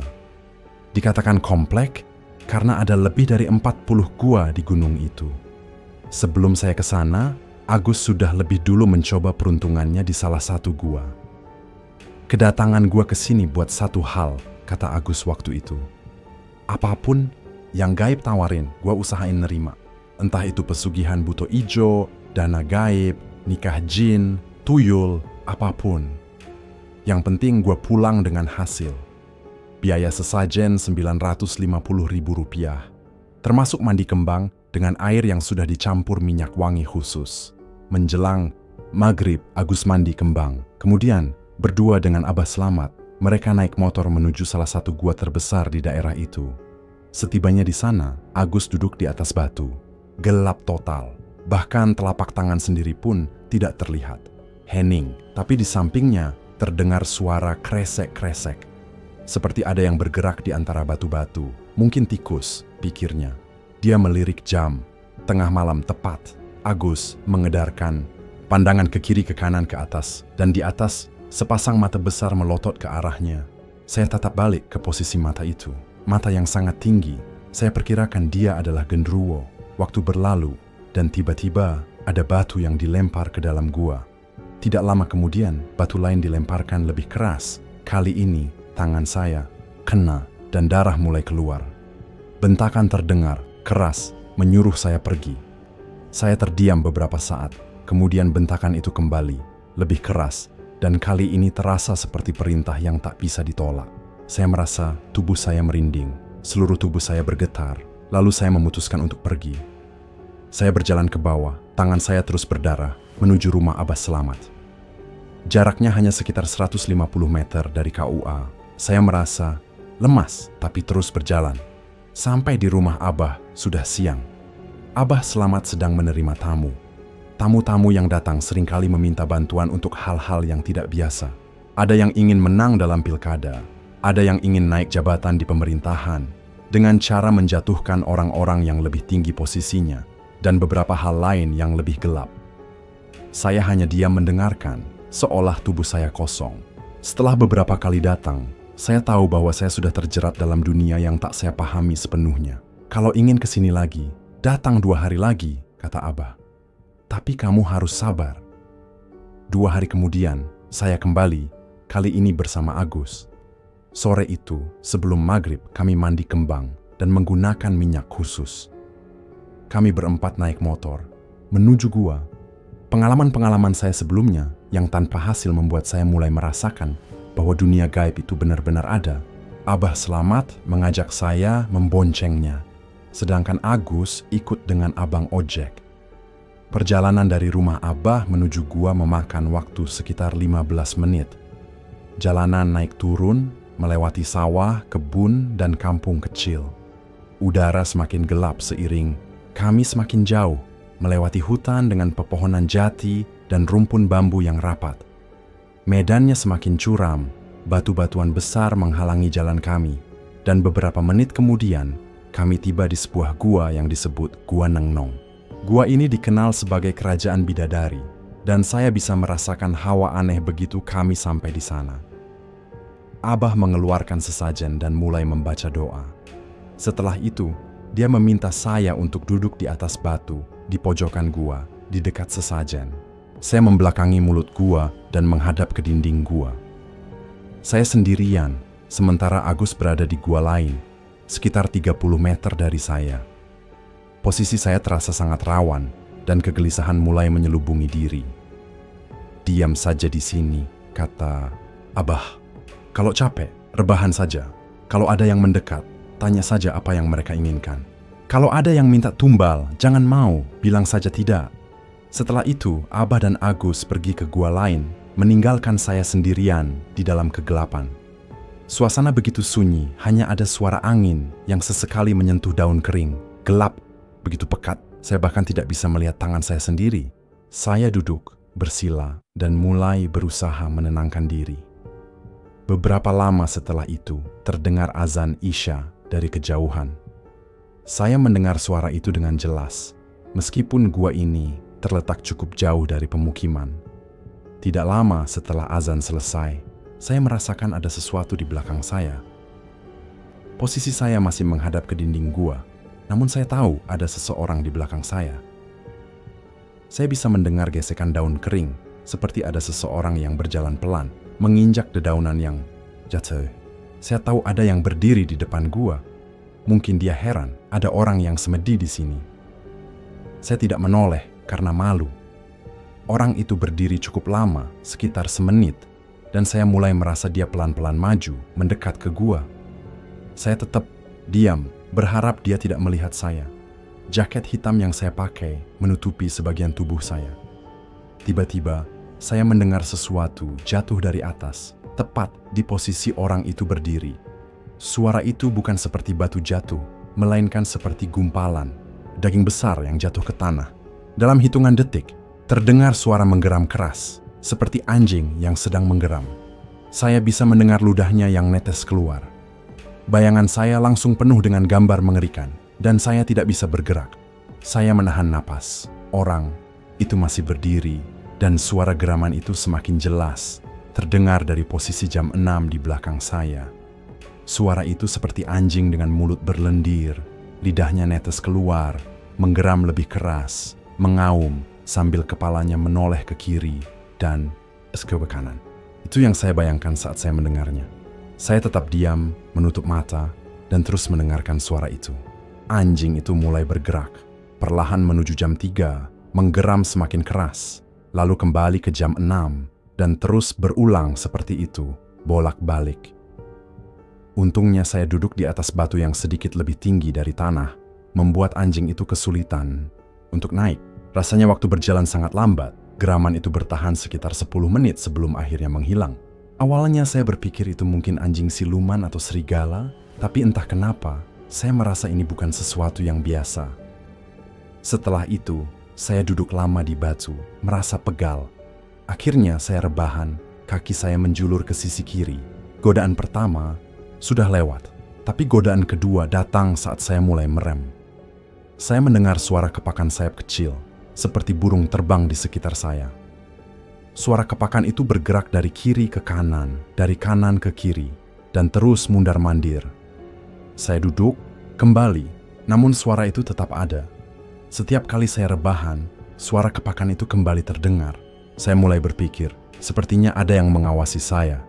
Dikatakan komplek karena ada lebih dari 40 gua di gunung itu. Sebelum saya ke sana, Agus sudah lebih dulu mencoba peruntungannya di salah satu gua. Kedatangan gua ke sini buat satu hal, kata Agus waktu itu. Apapun yang gaib tawarin, gua usahain nerima. Entah itu pesugihan buto ijo, dana gaib, nikah jin, tuyul, apapun. Yang penting gua pulang dengan hasil. Biaya sesajen Rp950.000, termasuk mandi kembang dengan air yang sudah dicampur minyak wangi khusus. Menjelang maghrib, Agus mandi kembang. Kemudian, berdua dengan Abah Slamet, mereka naik motor menuju salah satu gua terbesar di daerah itu. Setibanya di sana, Agus duduk di atas batu. Gelap total. Bahkan telapak tangan sendiri pun tidak terlihat. Hening, tapi di sampingnya terdengar suara kresek-kresek. Seperti ada yang bergerak di antara batu-batu. Mungkin tikus, pikirnya. Dia melirik jam. Tengah malam tepat, Agus mengedarkan pandangan ke kiri ke kanan ke atas. Dan di atas, sepasang mata besar melotot ke arahnya. Saya tatap balik ke posisi mata itu. Mata yang sangat tinggi. Saya perkirakan dia adalah genderuwo. Waktu berlalu, dan tiba-tiba ada batu yang dilempar ke dalam gua. Tidak lama kemudian, batu lain dilemparkan lebih keras. Kali ini, tangan saya kena dan darah mulai keluar. Bentakan terdengar, keras, menyuruh saya pergi. Saya terdiam beberapa saat, kemudian bentakan itu kembali, lebih keras, dan kali ini terasa seperti perintah yang tak bisa ditolak. Saya merasa tubuh saya merinding, seluruh tubuh saya bergetar, lalu saya memutuskan untuk pergi. Saya berjalan ke bawah, tangan saya terus berdarah, menuju rumah Abah Slamet. Jaraknya hanya sekitar 150 meter dari KUA. Saya merasa lemas, tapi terus berjalan. Sampai di rumah Abah, sudah siang. Abah Slamet sedang menerima tamu. Tamu-tamu yang datang seringkali meminta bantuan untuk hal-hal yang tidak biasa. Ada yang ingin menang dalam pilkada, ada yang ingin naik jabatan di pemerintahan, dengan cara menjatuhkan orang-orang yang lebih tinggi posisinya, dan beberapa hal lain yang lebih gelap. Saya hanya diam mendengarkan, seolah tubuh saya kosong. Setelah beberapa kali datang, saya tahu bahwa saya sudah terjerat dalam dunia yang tak saya pahami sepenuhnya. Kalau ingin kesini lagi, datang 2 hari lagi, kata Abah. Tapi kamu harus sabar. 2 hari kemudian, saya kembali, kali ini bersama Agus. Sore itu, sebelum maghrib, kami mandi kembang dan menggunakan minyak khusus. Kami berempat naik motor, menuju gua. Pengalaman-pengalaman saya sebelumnya yang tanpa hasil membuat saya mulai merasakan bahwa dunia gaib itu benar-benar ada. Abah Slamet mengajak saya memboncengnya, sedangkan Agus ikut dengan abang ojek. Perjalanan dari rumah Abah menuju gua memakan waktu sekitar 15 menit. Jalanan naik turun, melewati sawah, kebun, dan kampung kecil. Udara semakin gelap seiring kami semakin jauh, melewati hutan dengan pepohonan jati dan rumpun bambu yang rapat. Medannya semakin curam, batu-batuan besar menghalangi jalan kami, dan beberapa menit kemudian, kami tiba di sebuah gua yang disebut Gua Nengnong. Gua ini dikenal sebagai kerajaan bidadari, dan saya bisa merasakan hawa aneh begitu kami sampai di sana. Abah mengeluarkan sesajen dan mulai membaca doa. Setelah itu, dia meminta saya untuk duduk di atas batu, di pojokan gua, di dekat sesajen. Saya membelakangi mulut gua dan menghadap ke dinding gua. Saya sendirian, sementara Agus berada di gua lain, sekitar 30 meter dari saya. Posisi saya terasa sangat rawan, dan kegelisahan mulai menyelubungi diri. Diam saja di sini, kata Abah. Kalau capek, rebahan saja. Kalau ada yang mendekat, tanya saja apa yang mereka inginkan. Kalau ada yang minta tumbal, jangan mau, bilang saja tidak. Setelah itu, Abah dan Agus pergi ke gua lain, meninggalkan saya sendirian di dalam kegelapan. Suasana begitu sunyi, hanya ada suara angin yang sesekali menyentuh daun kering. Gelap, begitu pekat, saya bahkan tidak bisa melihat tangan saya sendiri. Saya duduk, bersila, dan mulai berusaha menenangkan diri. Beberapa lama setelah itu, terdengar azan Isya dari kejauhan. Saya mendengar suara itu dengan jelas, meskipun gua ini terletak cukup jauh dari pemukiman. Tidak lama setelah azan selesai, saya merasakan ada sesuatu di belakang saya. Posisi saya masih menghadap ke dinding gua, namun saya tahu ada seseorang di belakang saya. Saya bisa mendengar gesekan daun kering, seperti ada seseorang yang berjalan pelan, menginjak dedaunan yang jatuh. Saya tahu ada yang berdiri di depan gua. Mungkin dia heran ada orang yang semedi di sini. Saya tidak menoleh karena malu. Orang itu berdiri cukup lama, sekitar semenit, dan saya mulai merasa dia pelan-pelan maju, mendekat ke gua. Saya tetap diam, berharap dia tidak melihat saya. Jaket hitam yang saya pakai menutupi sebagian tubuh saya. Tiba-tiba, saya mendengar sesuatu jatuh dari atas, tepat di posisi orang itu berdiri. Suara itu bukan seperti batu jatuh, melainkan seperti gumpalan daging besar yang jatuh ke tanah. Dalam hitungan detik, terdengar suara menggeram keras, seperti anjing yang sedang menggeram. Saya bisa mendengar ludahnya yang netes keluar. Bayangan saya langsung penuh dengan gambar mengerikan, dan saya tidak bisa bergerak. Saya menahan napas. Orang itu masih berdiri, dan suara geraman itu semakin jelas, terdengar dari posisi jam 6 di belakang saya. Suara itu seperti anjing dengan mulut berlendir, lidahnya netes keluar, menggeram lebih keras, mengaum sambil kepalanya menoleh ke kiri dan ke kanan. Itu yang saya bayangkan saat saya mendengarnya. Saya tetap diam, menutup mata, dan terus mendengarkan suara itu. Anjing itu mulai bergerak, perlahan menuju jam 3, menggeram semakin keras, lalu kembali ke jam 6, dan terus berulang seperti itu, bolak-balik. Untungnya saya duduk di atas batu yang sedikit lebih tinggi dari tanah, membuat anjing itu kesulitan untuk naik. Rasanya waktu berjalan sangat lambat. Geraman itu bertahan sekitar 10 menit sebelum akhirnya menghilang. Awalnya saya berpikir itu mungkin anjing siluman atau serigala, tapi entah kenapa, saya merasa ini bukan sesuatu yang biasa. Setelah itu, saya duduk lama di batu, merasa pegal. Akhirnya saya rebahan, kaki saya menjulur ke sisi kiri. Godaan pertama sudah lewat, tapi godaan kedua datang saat saya mulai merem. Saya mendengar suara kepakan sayap kecil, seperti burung terbang di sekitar saya. Suara kepakan itu bergerak dari kiri ke kanan, dari kanan ke kiri, dan terus mundar-mandir. Saya duduk, kembali, namun suara itu tetap ada. Setiap kali saya rebahan, suara kepakan itu kembali terdengar. Saya mulai berpikir, sepertinya ada yang mengawasi saya.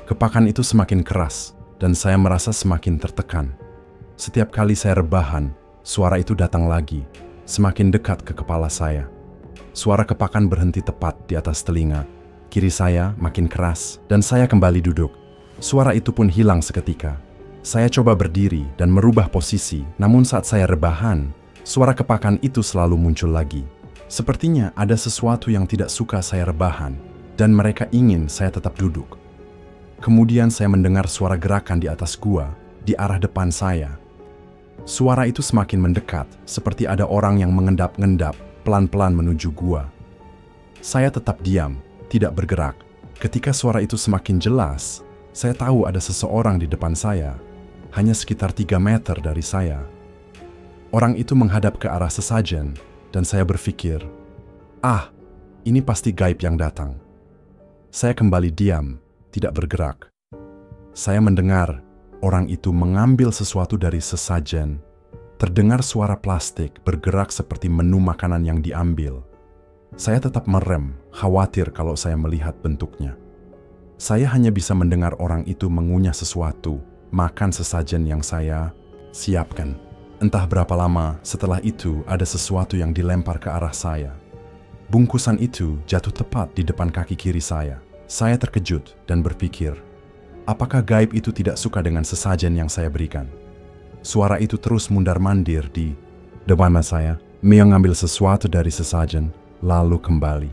Kepakan itu semakin keras, dan saya merasa semakin tertekan. Setiap kali saya rebahan, suara itu datang lagi, semakin dekat ke kepala saya. Suara kepakan berhenti tepat di atas telinga. Kiri saya makin keras, dan saya kembali duduk. Suara itu pun hilang seketika. Saya coba berdiri dan merubah posisi, namun saat saya rebahan, suara kepakan itu selalu muncul lagi. Sepertinya ada sesuatu yang tidak suka saya rebahan, dan mereka ingin saya tetap duduk. Kemudian saya mendengar suara gerakan di atas gua, di arah depan saya. Suara itu semakin mendekat, seperti ada orang yang mengendap-endap, pelan-pelan menuju gua. Saya tetap diam, tidak bergerak. Ketika suara itu semakin jelas, saya tahu ada seseorang di depan saya, hanya sekitar 3 meter dari saya. Orang itu menghadap ke arah sesajen, dan saya berpikir, ini pasti gaib yang datang. Saya kembali diam, tidak bergerak. Saya mendengar orang itu mengambil sesuatu dari sesajen. Terdengar suara plastik bergerak seperti menu makanan yang diambil. Saya tetap merem, khawatir kalau saya melihat bentuknya. Saya hanya bisa mendengar orang itu mengunyah sesuatu, makan sesajen yang saya siapkan. Entah berapa lama setelah itu ada sesuatu yang dilempar ke arah saya. Bungkusan itu jatuh tepat di depan kaki kiri saya. Saya terkejut dan berpikir, apakah gaib itu tidak suka dengan sesajen yang saya berikan? Suara itu terus mundar-mandir di depan saya, mengambil sesuatu dari sesajen, lalu kembali.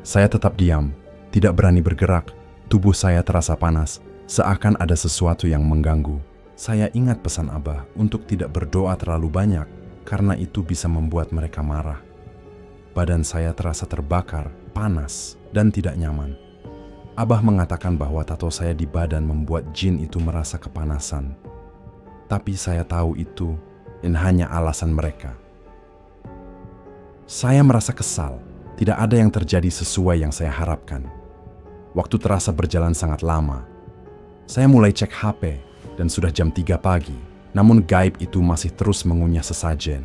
Saya tetap diam, tidak berani bergerak. Tubuh saya terasa panas, seakan ada sesuatu yang mengganggu. Saya ingat pesan Abah untuk tidak berdoa terlalu banyak, karena itu bisa membuat mereka marah. Badan saya terasa terbakar, panas, dan tidak nyaman. Abah mengatakan bahwa tato saya di badan membuat jin itu merasa kepanasan. Tapi saya tahu itu hanya alasan mereka. Saya merasa kesal, tidak ada yang terjadi sesuai yang saya harapkan. Waktu terasa berjalan sangat lama. Saya mulai cek HP dan sudah jam 3 pagi, namun gaib itu masih terus mengunyah sesajen.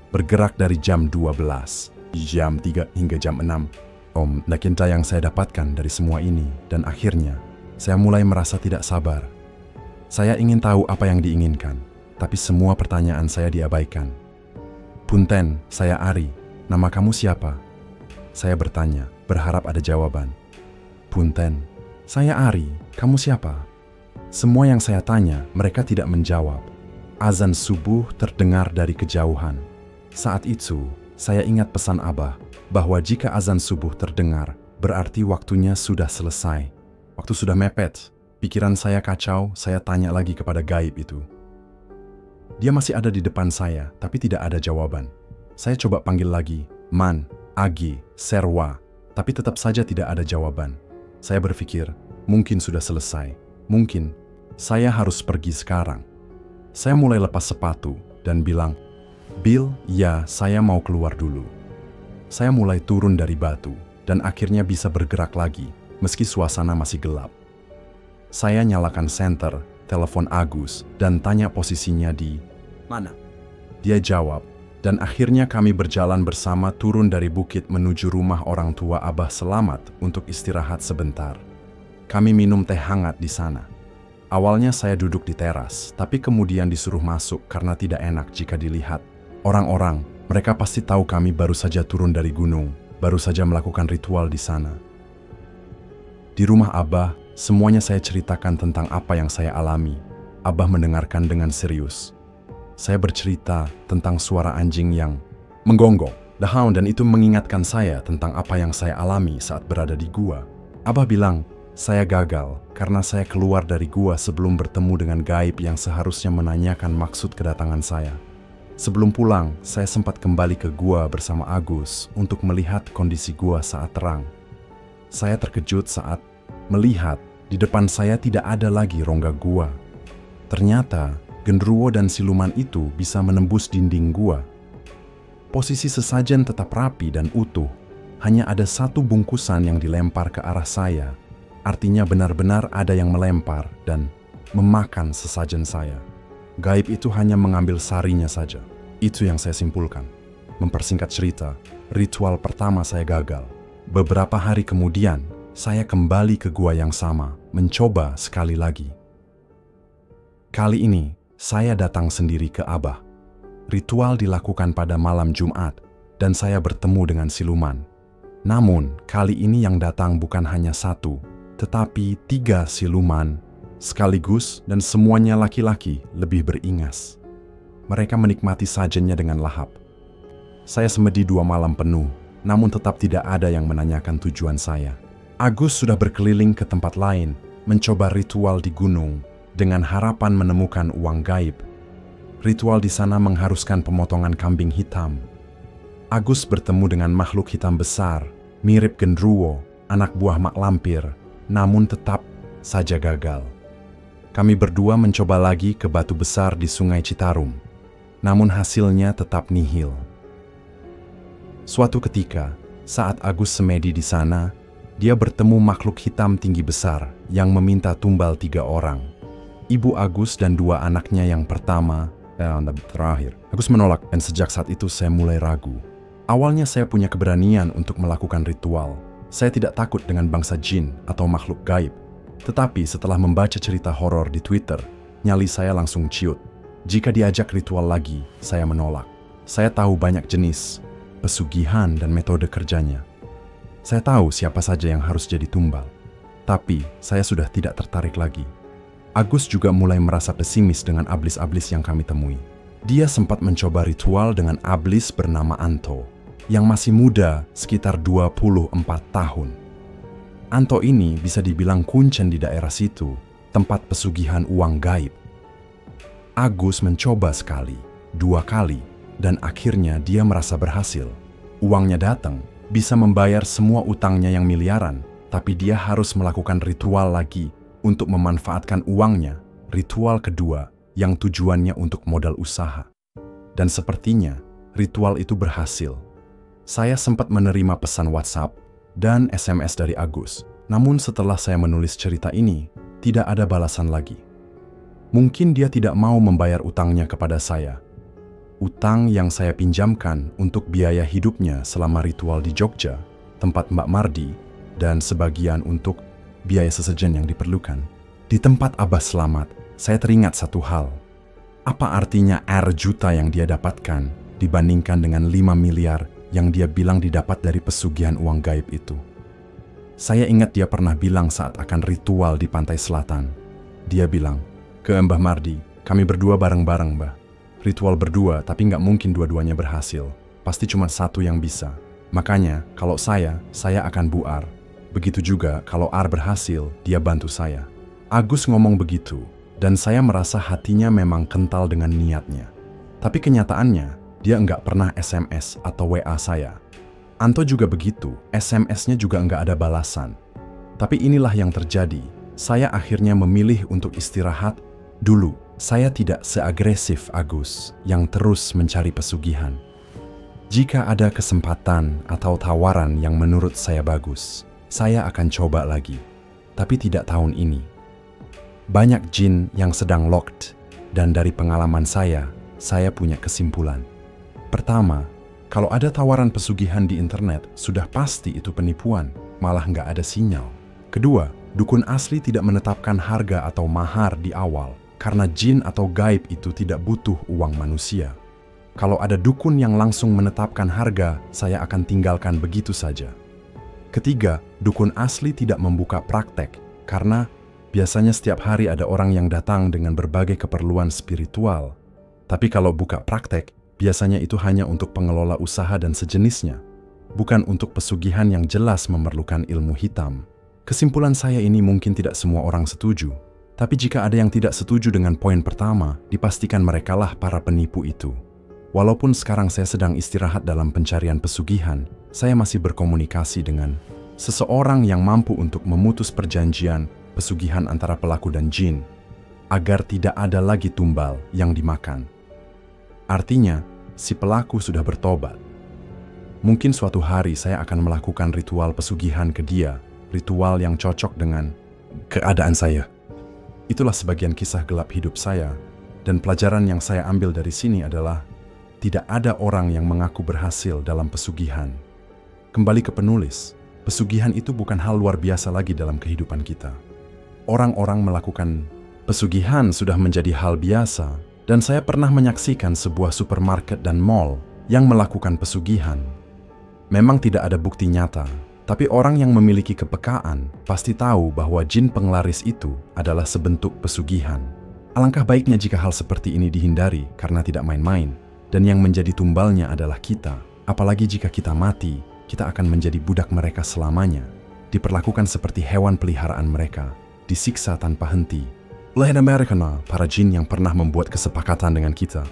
Bergerak dari jam 12, jam 3 hingga jam 6. Cinta yang saya dapatkan dari semua ini, dan akhirnya saya mulai merasa tidak sabar. Saya ingin tahu apa yang diinginkan, tapi semua pertanyaan saya diabaikan. Punten, saya Ari. Nama kamu siapa? Saya bertanya, berharap ada jawaban. Punten, saya Ari. Kamu siapa? Semua yang saya tanya, mereka tidak menjawab. Azan subuh terdengar dari kejauhan. Saat itu, saya ingat pesan Abah, bahwa jika azan subuh terdengar, berarti waktunya sudah selesai. Waktu sudah mepet, pikiran saya kacau, saya tanya lagi kepada gaib itu. Dia masih ada di depan saya, tapi tidak ada jawaban. Saya coba panggil lagi, Man, Agi, Serwa, tapi tetap saja tidak ada jawaban. Saya berpikir, mungkin sudah selesai. Mungkin saya harus pergi sekarang. Saya mulai lepas sepatu dan bilang, Bill, ya, saya mau keluar dulu. Saya mulai turun dari batu dan akhirnya bisa bergerak lagi, meski suasana masih gelap. Saya nyalakan senter, telepon Agus, dan tanya posisinya di mana. Dia jawab, dan akhirnya kami berjalan bersama turun dari bukit menuju rumah orang tua Abah Selamat untuk istirahat sebentar. Kami minum teh hangat di sana. Awalnya saya duduk di teras, tapi kemudian disuruh masuk karena tidak enak jika dilihat orang-orang. Mereka pasti tahu kami baru saja turun dari gunung, baru saja melakukan ritual di sana. Di rumah Abah, semuanya saya ceritakan tentang apa yang saya alami. Abah mendengarkan dengan serius. Saya bercerita tentang suara anjing yang menggonggong, dan itu mengingatkan saya tentang apa yang saya alami saat berada di gua. Abah bilang, saya gagal karena saya keluar dari gua sebelum bertemu dengan gaib yang seharusnya menanyakan maksud kedatangan saya. Sebelum pulang, saya sempat kembali ke gua bersama Agus untuk melihat kondisi gua saat terang. Saya terkejut saat melihat di depan saya tidak ada lagi rongga gua. Ternyata, genderuwo dan siluman itu bisa menembus dinding gua. Posisi sesajen tetap rapi dan utuh. Hanya ada satu bungkusan yang dilempar ke arah saya. Artinya benar-benar ada yang melempar dan memakan sesajen saya. Gaib itu hanya mengambil sarinya saja. Itu yang saya simpulkan. Mempersingkat cerita, ritual pertama saya gagal. Beberapa hari kemudian, saya kembali ke gua yang sama, mencoba sekali lagi. Kali ini, saya datang sendiri ke Abah. Ritual dilakukan pada malam Jumat, dan saya bertemu dengan siluman. Namun, kali ini yang datang bukan hanya satu, tetapi 3 siluman sekaligus, dan semuanya laki-laki, lebih beringas. Mereka menikmati sajennya dengan lahap. Saya semedi 2 malam penuh, namun tetap tidak ada yang menanyakan tujuan saya. Agus sudah berkeliling ke tempat lain, mencoba ritual di gunung, dengan harapan menemukan uang gaib. Ritual di sana mengharuskan pemotongan kambing hitam. Agus bertemu dengan makhluk hitam besar, mirip genderuwo, anak buah mak lampir, namun tetap saja gagal. Kami berdua mencoba lagi ke batu besar di Sungai Citarum, namun hasilnya tetap nihil. Suatu ketika, saat Agus semedi di sana, dia bertemu makhluk hitam tinggi besar yang meminta tumbal 3 orang. Ibu Agus dan 2 anaknya yang pertama dan terakhir. Agus menolak dan sejak saat itu saya mulai ragu. Awalnya saya punya keberanian untuk melakukan ritual. Saya tidak takut dengan bangsa jin atau makhluk gaib. Tetapi setelah membaca cerita horor di Twitter, nyali saya langsung ciut. Jika diajak ritual lagi, saya menolak. Saya tahu banyak jenis, pesugihan dan metode kerjanya. Saya tahu siapa saja yang harus jadi tumbal. Tapi saya sudah tidak tertarik lagi. Agus juga mulai merasa pesimis dengan ablis-ablis yang kami temui. Dia sempat mencoba ritual dengan ablis bernama Anto, yang masih muda, sekitar 24 tahun. Anto ini bisa dibilang kuncen di daerah situ, tempat pesugihan uang gaib. Agus mencoba sekali, 2 kali, dan akhirnya dia merasa berhasil. Uangnya datang, bisa membayar semua utangnya yang miliaran, tapi dia harus melakukan ritual lagi untuk memanfaatkan uangnya, ritual kedua yang tujuannya untuk modal usaha. Dan sepertinya ritual itu berhasil. Saya sempat menerima pesan WhatsApp dan SMS dari Agus. Namun setelah saya menulis cerita ini, tidak ada balasan lagi. Mungkin dia tidak mau membayar utangnya kepada saya. Utang yang saya pinjamkan untuk biaya hidupnya selama ritual di Jogja, tempat Mbak Mardi, dan sebagian untuk biaya sesajen yang diperlukan. Di tempat Abah selamat, saya teringat satu hal. Apa artinya R juta yang dia dapatkan dibandingkan dengan 5 miliar yang dia bilang didapat dari pesugihan uang gaib itu? Saya ingat dia pernah bilang saat akan ritual di pantai selatan. Dia bilang, "Ke Mbah Mardi, kami berdua bareng-bareng, Mbah. Ritual berdua, tapi nggak mungkin dua-duanya berhasil. Pasti cuma satu yang bisa. Makanya, kalau saya akan Bu Ar. Begitu juga kalau Ar berhasil, dia bantu saya." Agus ngomong begitu, dan saya merasa hatinya memang kental dengan niatnya. Tapi kenyataannya, dia nggak pernah SMS atau WA saya. Anto juga begitu, SMS-nya juga nggak ada balasan. Tapi inilah yang terjadi. Saya akhirnya memilih untuk istirahat dulu. Saya tidak seagresif Agus yang terus mencari pesugihan. Jika ada kesempatan atau tawaran yang menurut saya bagus, saya akan coba lagi. Tapi tidak tahun ini. Banyak jin yang sedang locked, dan dari pengalaman saya punya kesimpulan. Pertama, kalau ada tawaran pesugihan di internet, sudah pasti itu penipuan, malah nggak ada sinyal. Kedua, dukun asli tidak menetapkan harga atau mahar di awal, karena jin atau gaib itu tidak butuh uang manusia. Kalau ada dukun yang langsung menetapkan harga, saya akan tinggalkan begitu saja. Ketiga, dukun asli tidak membuka praktek, karena biasanya setiap hari ada orang yang datang dengan berbagai keperluan spiritual. Tapi kalau buka praktek, biasanya itu hanya untuk pengelola usaha dan sejenisnya, bukan untuk pesugihan yang jelas memerlukan ilmu hitam. Kesimpulan saya ini mungkin tidak semua orang setuju, tapi jika ada yang tidak setuju dengan poin pertama, dipastikan merekalah para penipu itu. Walaupun sekarang saya sedang istirahat dalam pencarian pesugihan, saya masih berkomunikasi dengan seseorang yang mampu untuk memutus perjanjian pesugihan antara pelaku dan jin, agar tidak ada lagi tumbal yang dimakan. Artinya, si pelaku sudah bertobat. Mungkin suatu hari saya akan melakukan ritual pesugihan ke dia, ritual yang cocok dengan keadaan saya. Itulah sebagian kisah gelap hidup saya, dan pelajaran yang saya ambil dari sini adalah tidak ada orang yang mengaku berhasil dalam pesugihan. Kembali ke penulis, pesugihan itu bukan hal luar biasa lagi dalam kehidupan kita. Orang-orang melakukan pesugihan sudah menjadi hal biasa, dan saya pernah menyaksikan sebuah supermarket dan mall yang melakukan pesugihan. Memang tidak ada bukti nyata, tapi orang yang memiliki kepekaan pasti tahu bahwa jin penglaris itu adalah sebentuk pesugihan. Alangkah baiknya jika hal seperti ini dihindari karena tidak main-main, dan yang menjadi tumbalnya adalah kita. Apalagi jika kita mati, kita akan menjadi budak mereka selamanya, diperlakukan seperti hewan peliharaan mereka, disiksa tanpa henti. Oleh Amerika, para jin yang pernah membuat kesepakatan dengan kita